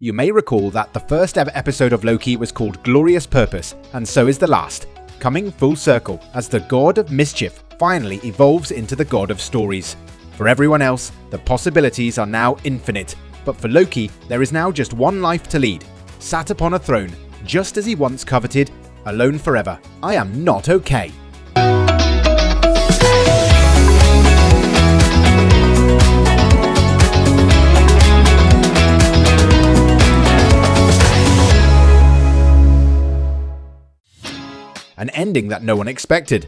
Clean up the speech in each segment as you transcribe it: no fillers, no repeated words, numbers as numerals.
You may recall that the first ever episode of Loki was called Glorious Purpose, and so is the last, coming full circle as the god of mischief finally evolves into the god of stories. For everyone else, the possibilities are now infinite, but for Loki, there is now just one life to lead, sat upon a throne, just as he once coveted, alone forever. I am not okay. An ending that no one expected.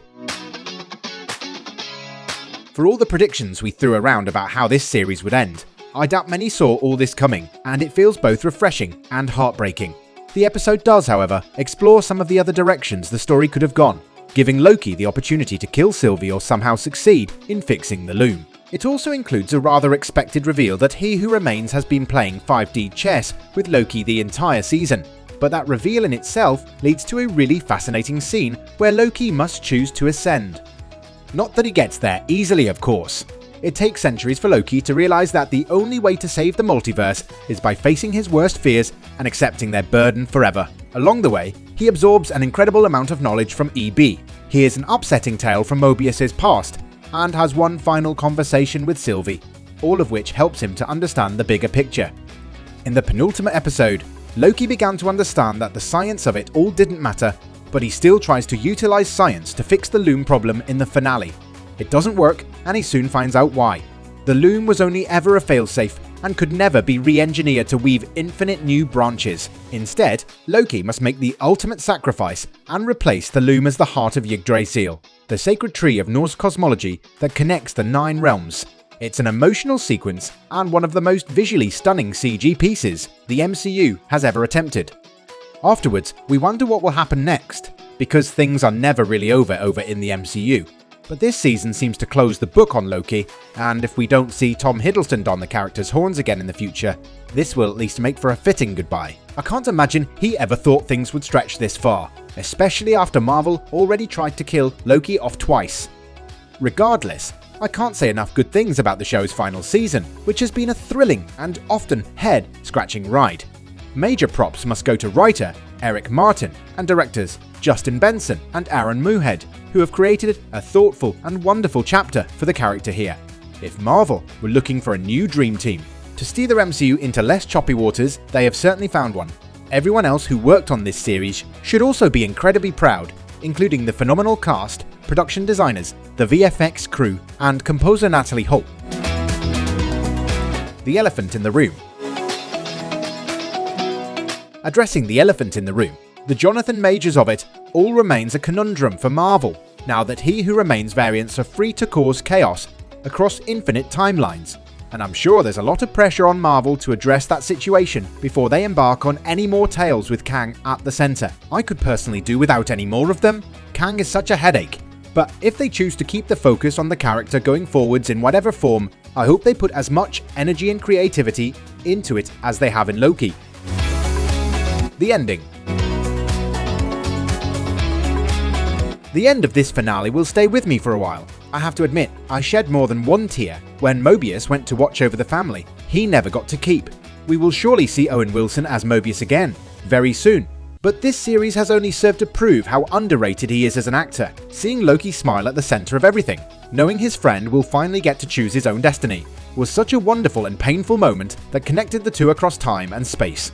For all the predictions we threw around about how this series would end, I doubt many saw all this coming, and it feels both refreshing and heartbreaking. The episode does, however, explore some of the other directions the story could have gone, giving Loki the opportunity to kill Sylvie or somehow succeed in fixing the loom. It also includes a rather expected reveal that He Who Remains has been playing 5D chess with Loki the entire season, but that reveal in itself leads to a really fascinating scene where Loki must choose to ascend. Not that he gets there easily, of course. It takes centuries for Loki to realise that the only way to save the multiverse is by facing his worst fears and accepting their burden forever. Along the way, he absorbs an incredible amount of knowledge from EB, hears an upsetting tale from Mobius's past, and has one final conversation with Sylvie, all of which helps him to understand the bigger picture. In the penultimate episode, Loki began to understand that the science of it all didn't matter, but he still tries to utilise science to fix the loom problem in the finale. It doesn't work, and he soon finds out why. The loom was only ever a failsafe and could never be re-engineered to weave infinite new branches. Instead, Loki must make the ultimate sacrifice and replace the loom as the heart of Yggdrasil, the sacred tree of Norse cosmology that connects the 9 realms. It's an emotional sequence and one of the most visually stunning CG pieces the MCU has ever attempted. Afterwards, we wonder what will happen next, because things are never really over in the MCU. But this season seems to close the book on Loki, and if we don't see Tom Hiddleston don the character's horns again in the future, this will at least make for a fitting goodbye. I can't imagine he ever thought things would stretch this far, especially after Marvel already tried to kill Loki off twice. Regardless, I can't say enough good things about the show's final season, which has been a thrilling and often head-scratching ride. Major props must go to writer Eric Martin and directors Justin Benson and Aaron Moorhead, who have created a thoughtful and wonderful chapter for the character here. If Marvel were looking for a new dream team to steer their MCU into less choppy waters, they have certainly found one. Everyone else who worked on this series should also be incredibly proud, including the phenomenal cast, production designers, the VFX crew, and composer Natalie Holt. The elephant in the room. Addressing the elephant in the room, the Jonathan Majors of it all remains a conundrum for Marvel, now that He Who Remains variants are free to cause chaos across infinite timelines, and I'm sure there's a lot of pressure on Marvel to address that situation before they embark on any more tales with Kang at the centre. I could personally do without any more of them. Kang is such a headache, but if they choose to keep the focus on the character going forwards in whatever form, I hope they put as much energy and creativity into it as they have in Loki. The ending. The end of this finale will stay with me for a while. I have to admit, I shed more than one tear when Mobius went to watch over the family he never got to keep. We will surely see Owen Wilson as Mobius again, very soon. But this series has only served to prove how underrated he is as an actor, seeing Loki smile at the centre of everything, knowing his friend will finally get to choose his own destiny, was such a wonderful and painful moment that connected the two across time and space.